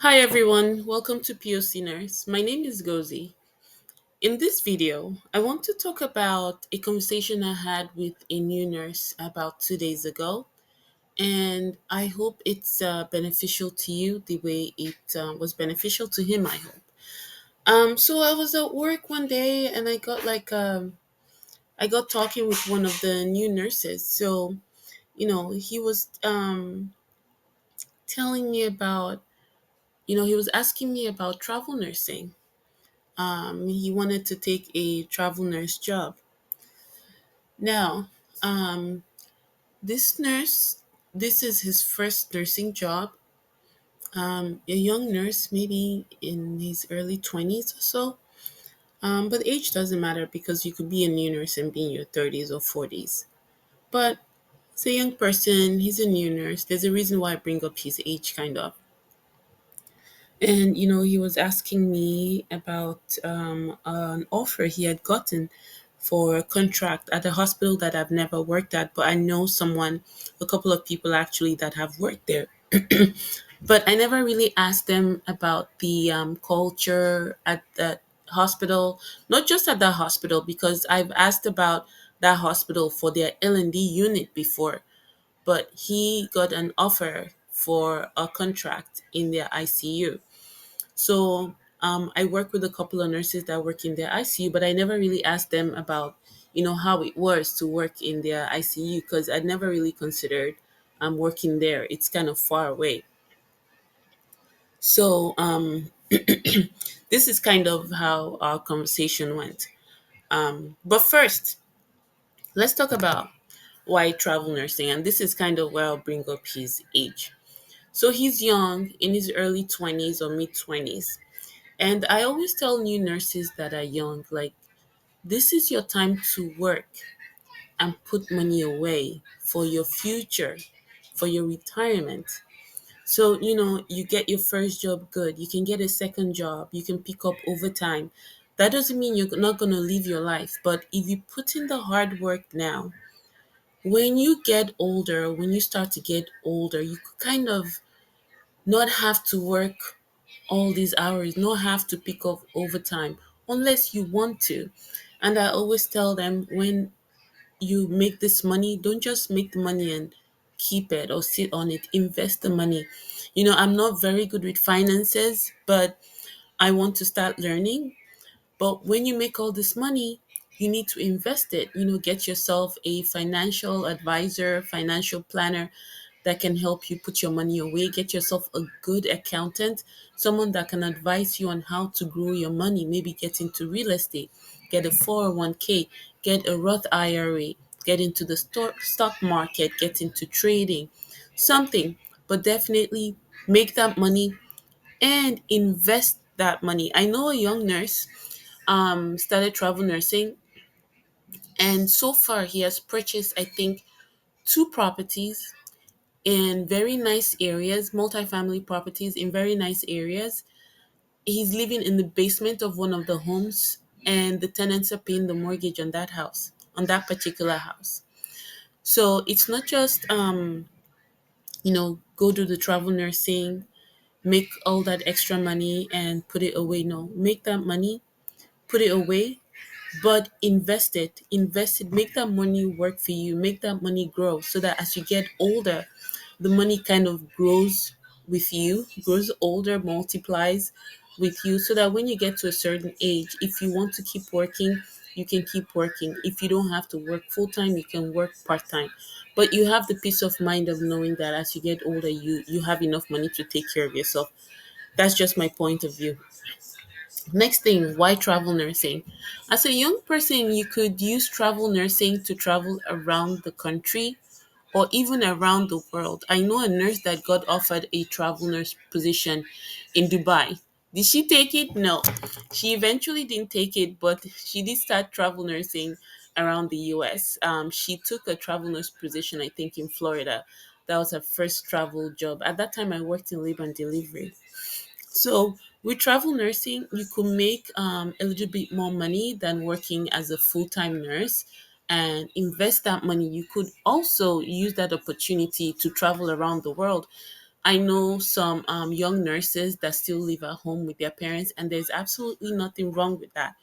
Hi everyone, welcome to POC Nurse. My name is Gozi. In this video, I want to talk about a conversation I had with a new nurse about 2 days ago, and I hope it's beneficial to you the way it was beneficial to him, I hope. So I was at work one day and I got talking with one of the new nurses. So, he was telling me about, he was asking me about travel nursing. He wanted to take a travel nurse job. Now, um, this nurse, this is his first nursing job. A young nurse, maybe in his early 20s or so. But age doesn't matter because you could be a new nurse and be in your 30s or 40s. But it's a young person, he's a new nurse. There's a reason why I bring up his age, kind of. And, he was asking me about an offer he had gotten for a contract at a hospital that I've never worked at, but I know someone, a couple of people actually, that have worked there. But I never really asked them about the culture at that hospital, not just at that hospital, because I've asked about that hospital for their L&D unit before, but he got an offer for a contract in their ICU. So I work with a couple of nurses that work in their ICU, but I never really asked them about, how it was to work in their ICU because I'd never really considered working there. It's kind of far away. So this is kind of how our conversation went. But first, let's talk about why travel nursing, and this is kind of where I'll bring up his age. So he's young, in his early 20s or mid 20s. And I always tell new nurses that are young, like, this is your time to work and put money away for your future, for your retirement. So, you get your first job good, you can get a second job, you can pick up overtime. That doesn't mean you're not going to live your life, but if you put in the hard work now, when you get older, when you start to get older, you could kind of not have to work all these hours, not have to pick up overtime unless you want to. And I always tell them, when you make this money, don't just make the money and keep it or sit on it, invest the money. I'm not very good with finances, but I want to start learning. But when you make all this money, you need to invest it. Get yourself a financial advisor, financial planner that can help you put your money away. Get yourself a good accountant, someone that can advise you on how to grow your money. Maybe get into real estate, get a 401k, get a Roth IRA, get into the stock market, get into trading, something. But definitely make that money and invest that money. I know a young nurse started travel nursing, and so far he has purchased, I think, two properties in very nice areas, multifamily properties in very nice areas. He's living in the basement of one of the homes, and the tenants are paying the mortgage on that house, on that particular house. So it's not just go do the travel nursing, make all that extra money and put it away. No, make that money, put it away, but invest it, make that money work for you, make that money grow, so that as you get older, the money kind of grows with you, grows older, multiplies with you, so that when you get to a certain age, if you want to keep working, you can keep working. If you don't have to work full time, you can work part time, but you have the peace of mind of knowing that as you get older, you have enough money to take care of yourself. That's just my point of view. Next thing, why travel nursing? As a young person, you could use travel nursing to travel around the country or even around the world. I know a nurse that got offered a travel nurse position in Dubai. Did she take it? No. She eventually didn't take it, but she did start travel nursing around the US. She took a travel nurse position, I think, in Florida. That was her first travel job. At that time, I worked in labor and delivery. So with travel nursing, you could make a little bit more money than working as a full time nurse and invest that money. You could also use that opportunity to travel around the world. I know some young nurses that still live at home with their parents, and there's absolutely nothing wrong with that.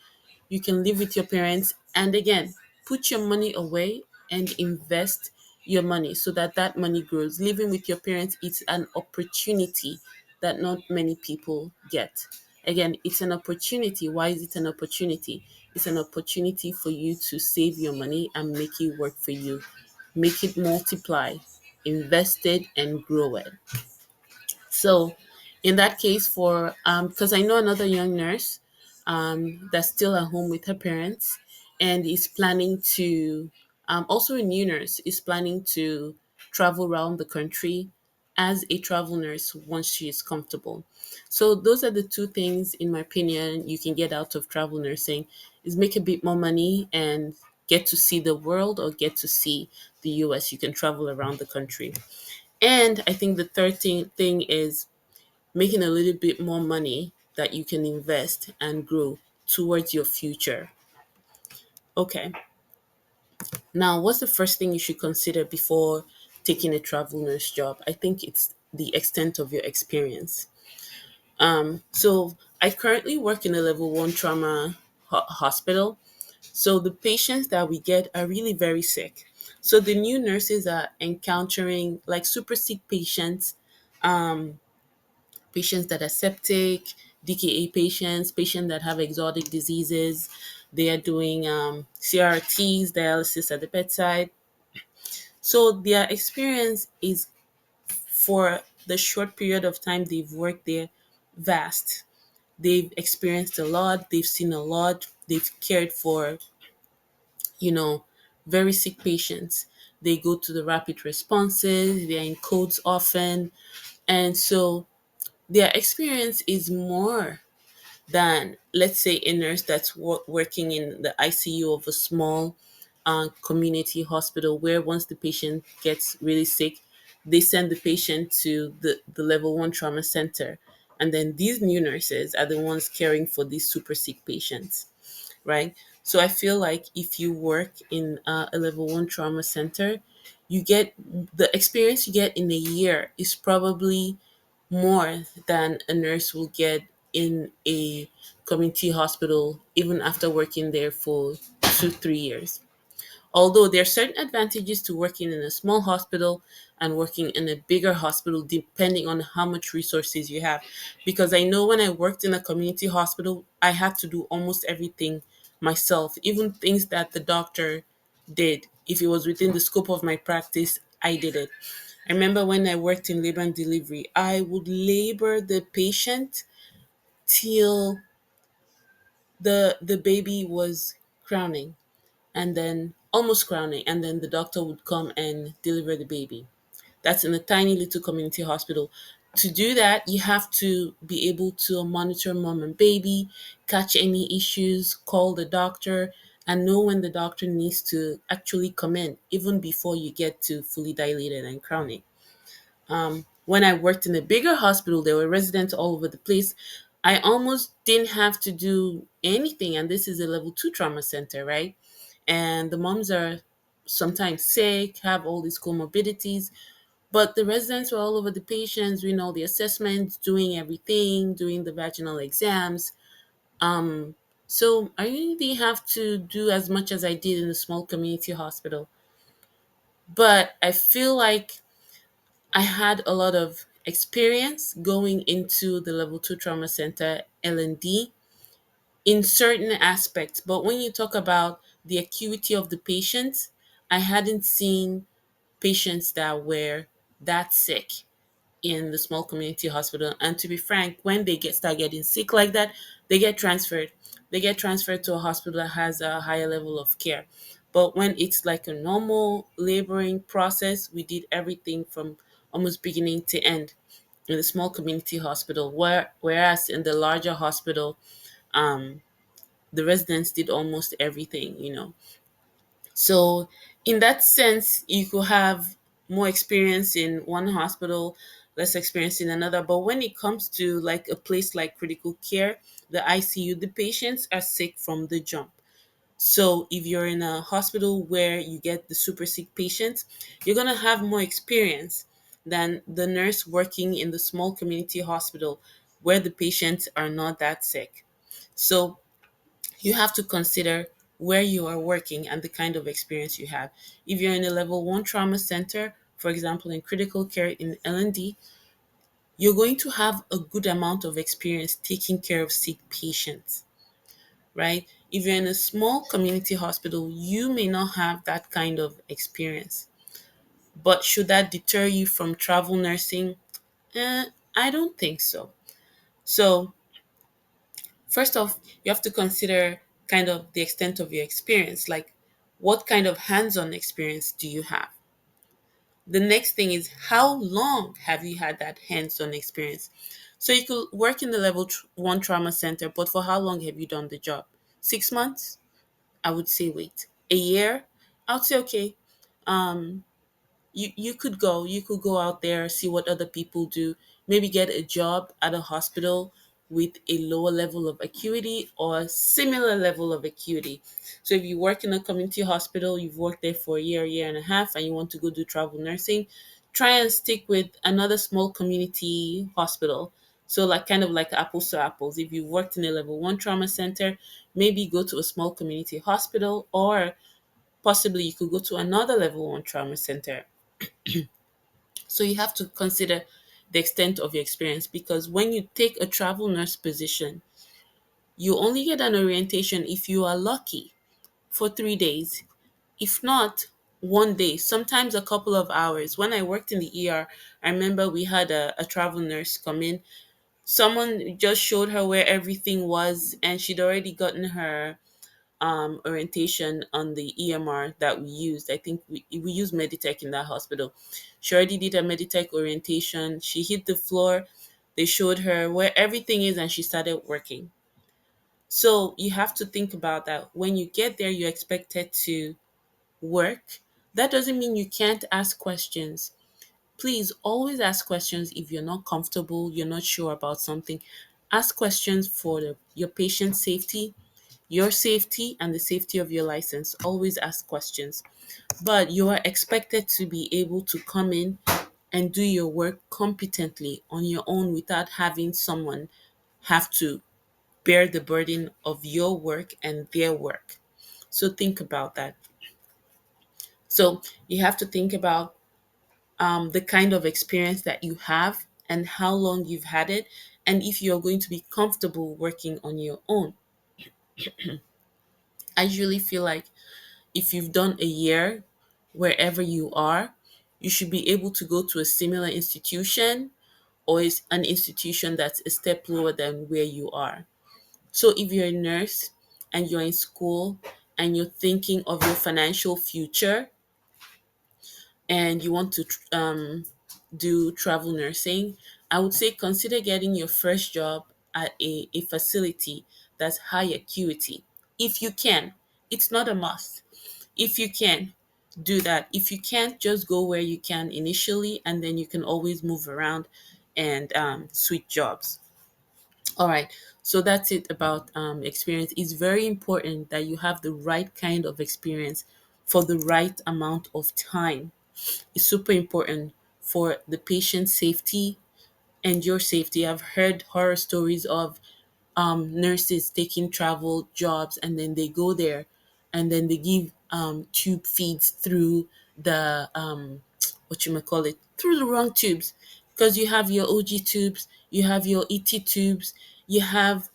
You can live with your parents, and again, put your money away and invest your money so that that money grows. Living with your parents, it's an opportunity that not many people get. Again, it's an opportunity. Why is it an opportunity? It's an opportunity for you to save your money and make it work for you, make it multiply, invest it and grow it. So, in that case, for because I know another young nurse that's still at home with her parents and is planning to, also a new nurse, is planning to travel around the country as a travel nurse once she is comfortable. So, those are the two things, in my opinion, you can get out of travel nursing is make a bit more money and get to see the world or get to see the US. You can travel around the country. And I think the third thing is making a little bit more money that you can invest and grow towards your future. Okay. Now, what's the first thing you should consider before taking a travel nurse job? I think it's the extent of your experience. So, I currently work in a level one trauma hospital. So, the patients that we get are really very sick. So, the new nurses are encountering like super sick patients, patients that are septic, DKA patients, patients that have exotic diseases. They are doing CRTs, dialysis at the bedside. So their experience is, for the short period of time they've worked there, vast. They've experienced a lot, they've seen a lot, they've cared for, you know, very sick patients. They go to the rapid responses, they're in codes often. And so their experience is more than, let's say, a nurse that's working in the ICU of a small community hospital, where once the patient gets really sick, they send the patient to the level one trauma center. And then these new nurses are the ones caring for these super sick patients, right? So I feel like if you work in a level one trauma center, you get the experience you get in a year is probably more than a nurse will get in a community hospital, even after working there for 2, 3 years. Although there are certain advantages to working in a small hospital and working in a bigger hospital, depending on how much resources you have. Because I know when I worked in a community hospital, I had to do almost everything myself, even things that the doctor did. If it was within the scope of my practice, I did it. I remember when I worked in labor and delivery, I would labor the patient till the baby was crowning, and then almost crowning, and then the doctor would come and deliver the baby. That's in a tiny little community hospital. To do that, you have to be able to monitor mom and baby, catch any issues, call the doctor, and know when the doctor needs to actually come in, even before you get to fully dilated and crowning. When I worked in a bigger hospital, there were residents all over the place. I almost didn't have to do anything. And this is a level two trauma center, right? And the moms are sometimes sick, have all these comorbidities. But the residents were all over the patients, doing all the assessments, doing everything, doing the vaginal exams. So I really didn't have to do as much as I did in a small community hospital. But I feel like I had a lot of experience going into the level two trauma center L&D in certain aspects. But when you talk about the acuity of the patients, I hadn't seen patients that were that sick in the small community hospital. And to be frank, when they start getting sick like that, they get transferred. They get transferred to a hospital that has a higher level of care. But when it's like a normal laboring process, we did everything from almost beginning to end in the small community hospital. Whereas in the larger hospital, the residents did almost everything. So, in that sense, you could have more experience in one hospital, less experience in another. But when it comes to like a place like critical care, the ICU, the patients are sick from the jump. So, if you're in a hospital where you get the super sick patients, you're going to have more experience. than the nurse working in the small community hospital where the patients are not that sick. So you have to consider where you are working and the kind of experience you have. If you're in a level 1 trauma center, for example, in critical care in L&D, you're going to have a good amount of experience taking care of sick patients, right? If you're in a small community hospital, you may not have that kind of experience. But should that deter you from travel nursing? Eh, I don't think so. So, first off, you have to consider kind of the extent of your experience. Like, what kind of hands on experience do you have? The next thing is, how long have you had that hands on experience? So, you could work in the level 1 trauma center, but for how long have you done the job? 6 months? I would say wait. A year? I would say okay. Um, you could go out there, see what other people do, maybe get a job at a hospital with a lower level of acuity or a similar level of acuity. So if you work in a community hospital, you've worked there for a year and a half, and you want to go do travel nursing, try and stick with another small community hospital. So like kind of like apples to apples. If you've worked in a level 1 trauma center, maybe go to a small community hospital, or possibly you could go to another level 1 trauma center. So you have to consider the extent of your experience, because when you take a travel nurse position, you only get an orientation if you are lucky for 3 days. If not, one day, sometimes a couple of hours. When I worked in the ER, I remember we had a travel nurse come in. Someone just showed her where everything was, and she'd already gotten her orientation on the EMR that we used. I think we used Meditech in that hospital. She already did a Meditech orientation. She hit the floor. They showed her where everything is, and she started working. So you have to think about that. When you get there, you're expected to work. That doesn't mean you can't ask questions. Please always ask questions if you're not comfortable, you're not sure about something. Ask questions for your patient safety, your safety, and the safety of your license. Always ask questions. But you are expected to be able to come in and do your work competently on your own without having someone have to bear the burden of your work and their work. So think about that. So you have to think about the kind of experience that you have and how long you've had it, and if you're going to be comfortable working on your own. I usually feel like if you've done a year wherever you are, you should be able to go to a similar institution, or is an institution that's a step lower than where you are. So if you're a nurse and you're in school and you're thinking of your financial future, and you want to do travel nursing, I would say consider getting your first job at a facility that's high acuity. If you can, it's not a must. If you can, do that. If you can't, just go where you can initially, and then you can always move around and switch jobs. All right. So that's it about experience. It's very important that you have the right kind of experience for the right amount of time. It's super important for the patient's safety and your safety. I've heard horror stories of nurses taking travel jobs, and then they go there and then they give tube feeds through the what you may call it, through the wrong tubes, because you have your OG tubes, you have your ET tubes, you have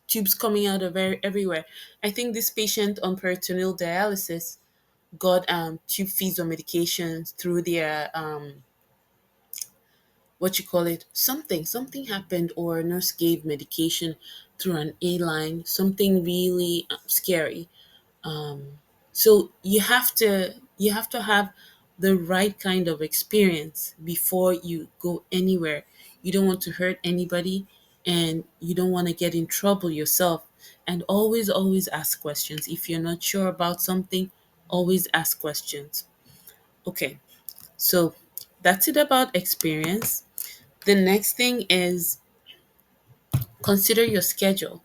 tubes coming out of everywhere. I think this patient on peritoneal dialysis got tube feeds or medications through their what you call it, something happened, or a nurse gave medication through an A line, something really scary. So you have to have the right kind of experience before you go anywhere. You don't want to hurt anybody, and you don't want to get in trouble yourself. And always ask questions. If you're not sure about something, always ask questions. Okay, so that's it about experience. The next thing is consider your schedule.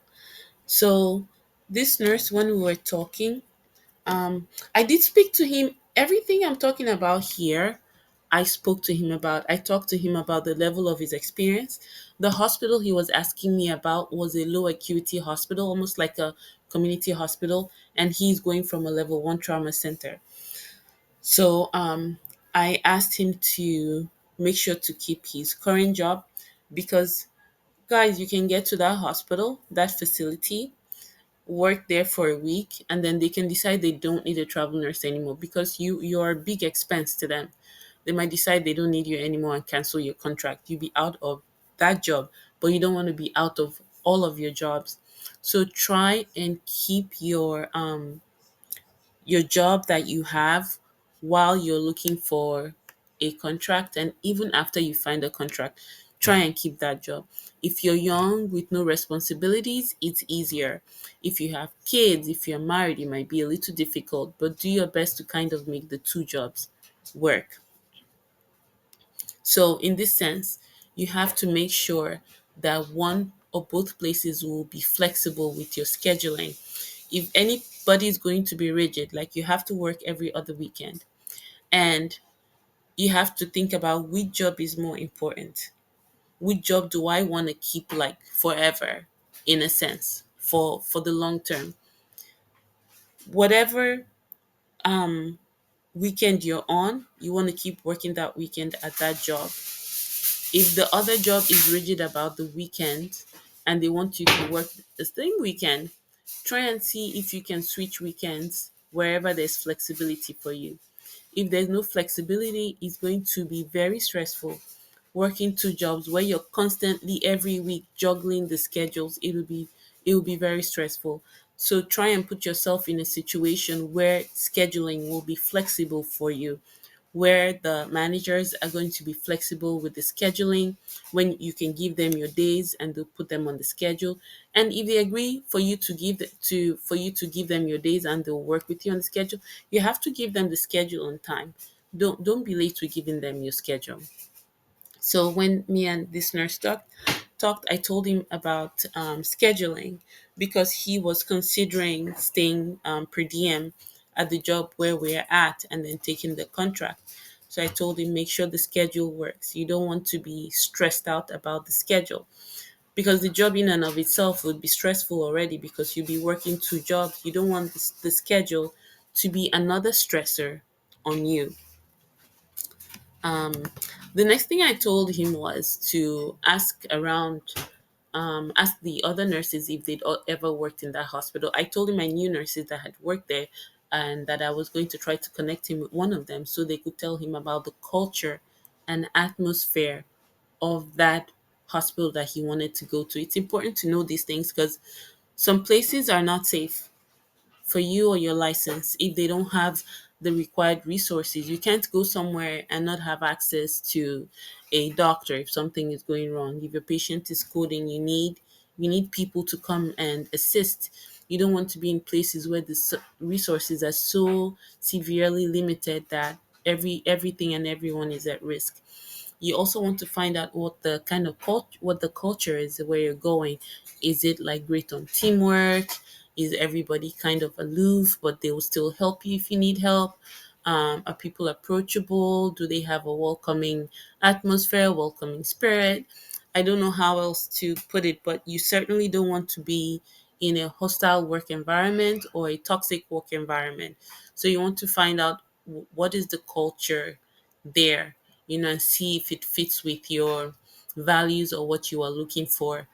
So this nurse, when we were talking, I did speak to him. Everything I'm talking about here, I talked to him about the level of his experience. The hospital he was asking me about was a low acuity hospital, almost like a community hospital, and he's going from a level one trauma center. So I asked him to make sure to keep his current job because, guys, you can get to that hospital, that facility, work there for a week, and then they can decide they don't need a travel nurse anymore because you're a big expense to them. They might decide they don't need you anymore and cancel your contract. You'll be out of that job, but you don't want to be out of all of your jobs. So try and keep your job that you have while you're looking for a contract, and even after you find a contract, try and keep that job. If you're young with no responsibilities, it's easier. If you have kids, if you're married, it might be a little difficult, but do your best to kind of make the two jobs work. So in this sense, you have to make sure that one or both places will be flexible with your scheduling. If anybody is going to be rigid, like you have to work every other weekend, and you have to think about which job is more important. Which job do I want to keep like forever, in a sense, for the long term? Whatever weekend you're on, you want to keep working that weekend at that job. If the other job is rigid about the weekend and they want you to work the same weekend, try and see if you can switch weekends wherever there's flexibility for you. If there's no flexibility, it's going to be very stressful. Working two jobs where you're constantly every week juggling the schedules, it will be very stressful. So try and put yourself in a situation where scheduling will be flexible for you, where the managers are going to be flexible with the scheduling, when you can give them your days and they'll put them on the schedule. And if they agree for you to give them your days and they'll work with you on the schedule, you have to give them the schedule on time. Don't be late with giving them your schedule. So when me and this nurse talked, I told him about scheduling because he was considering staying per diem at the job where we're at and then taking the contract. So I told him, make sure the schedule works. You don't want to be stressed out about the schedule because the job in and of itself would be stressful already because you'll be working two jobs. You don't want the schedule to be another stressor on you. Um, the next thing I told him was to ask around, ask the other nurses if they'd ever worked in that hospital. I told him I knew nurses that had worked there and that I was going to try to connect him with one of them so they could tell him about the culture and atmosphere of that hospital that he wanted to go to. It's important to know these things because some places are not safe for you or your license if they don't have the required resources. You can't go somewhere and not have access to a doctor if something is going wrong. If your patient is coding, you need people to come and assist. You don't want to be in places where the resources are so severely limited that everything and everyone is at risk. You also want to find out what the kind of what the culture is where you're going. Is it like great on teamwork? Is everybody kind of aloof but they will still help you if you need help? Are people approachable? Do they have a welcoming atmosphere, welcoming spirit? I don't know how else to put it, but you certainly don't want to be in a hostile work environment or a toxic work environment. So you want to find out what is the culture there, and see if it fits with your values or what you are looking for.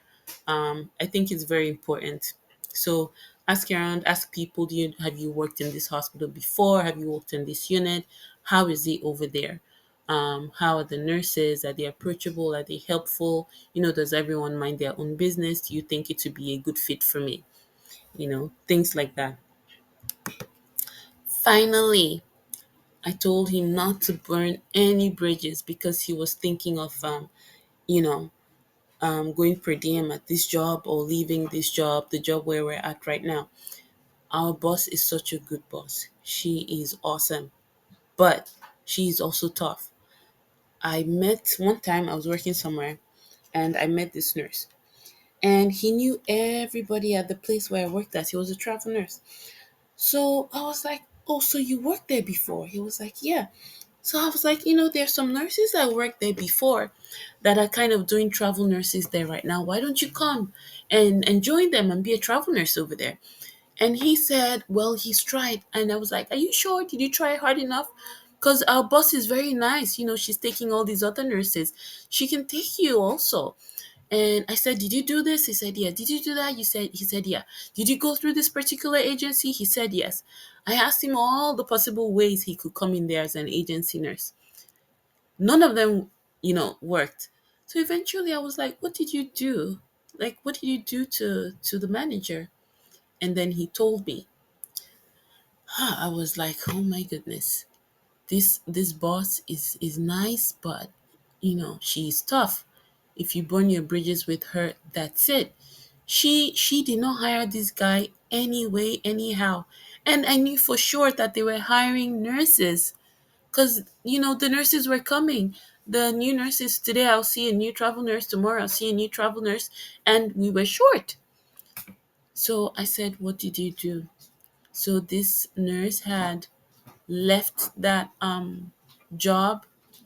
I think it's very important. So ask around, ask people, have you worked in this hospital before? Have you worked in this unit? How is it over there? How are the nurses? Are they approachable? Are they helpful? Does everyone mind their own business? Do you think it would be a good fit for me? Things like that. Finally, I told him not to burn any bridges because he was thinking of, you know, going per diem at this job or leaving this job, the job where we're at right now. Our boss is such a good boss. She is awesome, but she is also tough. I met one time, I was working somewhere and I met this nurse, and he knew everybody at the place where I worked at. He was a travel nurse. So I was like, "Oh, so you worked there before?" He was like, "Yeah." So I was like, there's some nurses that worked there before that are kind of doing travel nurses there right now. Why don't you come and join them and be a travel nurse over there? And he said, well, he's tried. And I was like, are you sure? Did you try hard enough? Because our boss is very nice. She's taking all these other nurses. She can take you also. And I said, did you do this? He said, yeah. Did you do that? He said, yeah. Did you go through this particular agency? He said, yes. I asked him all the possible ways he could come in there as an agency nurse. None of them, worked. So eventually I was like, what did you do? Like, what did you do to the manager? And then he told me. I was like, oh my goodness. This boss is nice, but she's tough. If you burn your bridges with her, that's it. She did not hire this guy anyway, anyhow. And I knew for sure that they were hiring nurses because the nurses were coming. The new nurses today, I'll see a new travel nurse. Tomorrow, I'll see a new travel nurse, and we were short. So I said, "What did you do?" So this nurse had left that job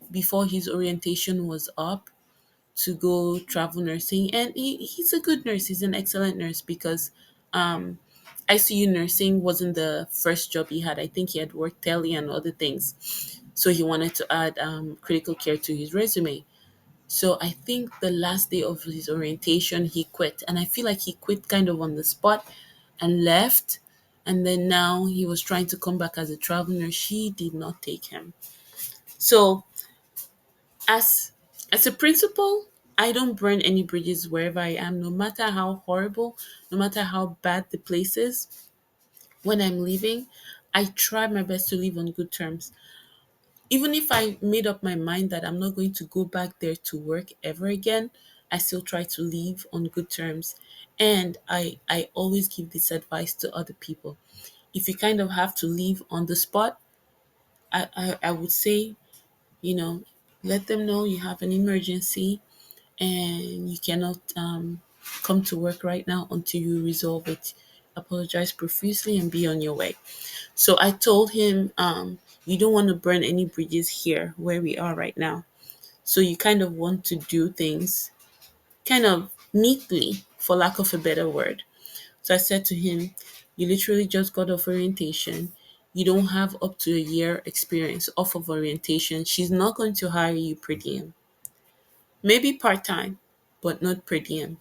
before his orientation was up to go travel nursing, and he's a good nurse. He's an excellent nurse because um ICU nursing wasn't the first job he had. I think he had worked tele and other things, so he wanted to add critical care to his resume. So I think the last day of his orientation he quit, and I feel like he quit kind of on the spot and left. And then now he was trying to come back as a travel nurse. She did not take him. So as as a principal, I don't burn any bridges wherever I am, no matter how horrible, no matter how bad the place is. When I'm leaving, I try my best to leave on good terms. Even if I made up my mind that I'm not going to go back there to work ever again, I still try to leave on good terms. And I always give this advice to other people. If you kind of have to leave on the spot, I would say, you know, let them know you have an emergency and you cannot come to work right now until you resolve it. Apologize profusely and be on your way. So I told him, you don't want to burn any bridges here where we are right now. So you kind of want to do things kind of neatly, for lack of a better word. So I said to him, you literally just got off orientation. You don't have up to a year experience off of orientation. She's not going to hire you per diem. Maybe part time, but not per diem.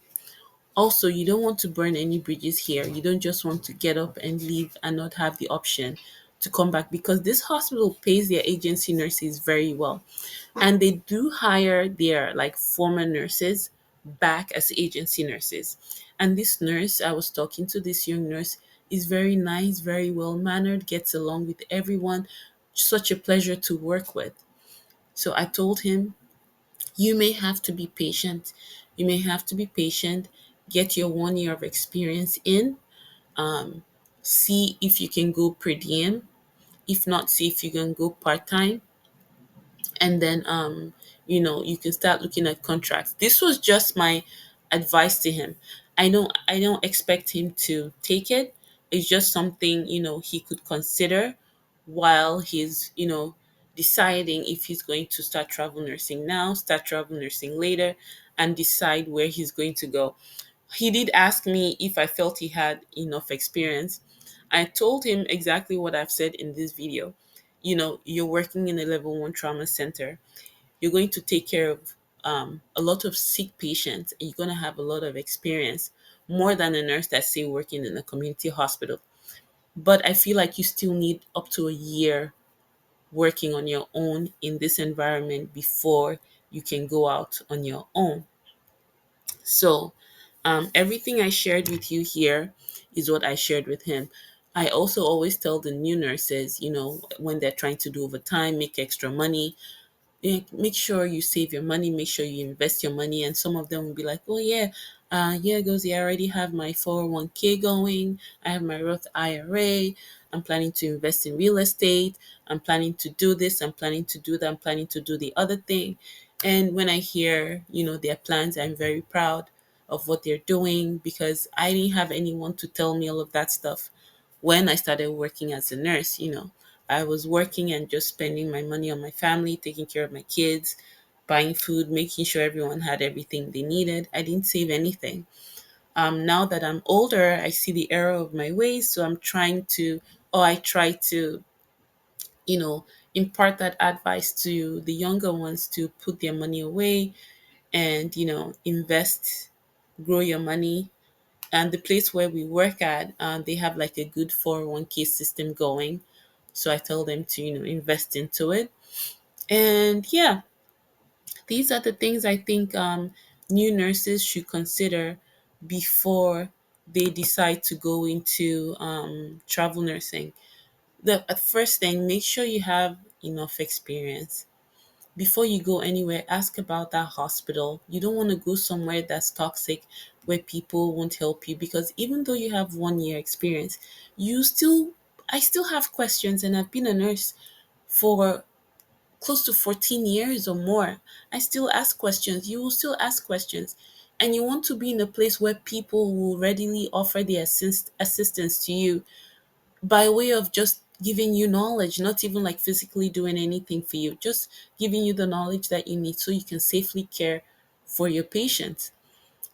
Also, you don't want to burn any bridges here. You don't just want to get up and leave and not have the option to come back because this hospital pays their agency nurses very well. And they do hire their like former nurses back as agency nurses. And this nurse, I was talking to this young nurse, is very nice, very well mannered, gets along with everyone. Such a pleasure to work with. So I told him, you may have to be patient. You may have to be patient, get your 1 year of experience in, um, see if you can go per diem. If not, see if you can go part time. And then, you can start looking at contracts. This was just my advice to him. I don't expect him to take it. It's just something, he could consider while he's, deciding if he's going to start travel nursing now, start travel nursing later, and decide where he's going to go. He did ask me if I felt he had enough experience. I told him exactly what I've said in this video. You're working in a level 1 trauma center. You're going to take care of a lot of sick patients, and you're going to have a lot of experience, more than a nurse that's, say, working in a community hospital. But I feel like you still need up to a year working on your own in this environment before you can go out on your own. So, everything I shared with you here is what I shared with him. I also always tell the new nurses, when they're trying to do overtime, make extra money, make sure you save your money, make sure you invest your money. And some of them will be like, oh yeah, here goes, I already have my 401k going, I have my Roth IRA, I'm planning to invest in real estate, I'm planning to do this, I'm planning to do that, I'm planning to do the other thing. And when I hear, their plans, I'm very proud of what they're doing because I didn't have anyone to tell me all of that stuff when I started working as a nurse. I was working and just spending my money on my family, taking care of my kids, buying food, making sure everyone had everything they needed. I didn't save anything. Now that I'm older, I see the error of my ways. So I'm trying to, or I try to, you know, impart that advice to the younger ones to put their money away and, invest, grow your money. And the place where we work at, they have like a good 401k system going. So I tell them to, invest into it. And yeah, these are the things I think new nurses should consider before they decide to go into travel nursing. The first thing, make sure you have enough experience. Before you go anywhere, ask about that hospital. You don't want to go somewhere that's toxic, where people won't help you, because even though you have 1 year experience, you still I still have questions, and I've been a nurse for close to 14 years or more. I still ask questions. You will still ask questions. And you want to be in a place where people will readily offer their assistance to you by way of just giving you knowledge, not even like physically doing anything for you, just giving you the knowledge that you need so you can safely care for your patients.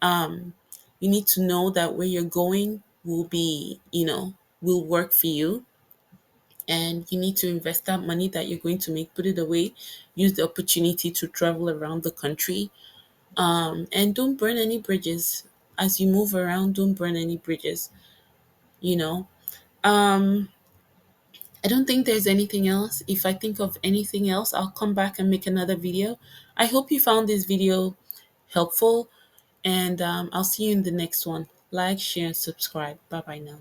Um, you need to know that where you're going will be, will work for you, and you need to invest that money that you're going to make, put it away, use the opportunity to travel around the country, and don't burn any bridges as you move around. Don't burn any bridges. You know, um, I don't think there's anything else. If I think of anything else, I'll come back and make another video. I hope you found this video helpful, and I'll see you in the next one. Like, share, and subscribe. Bye bye now.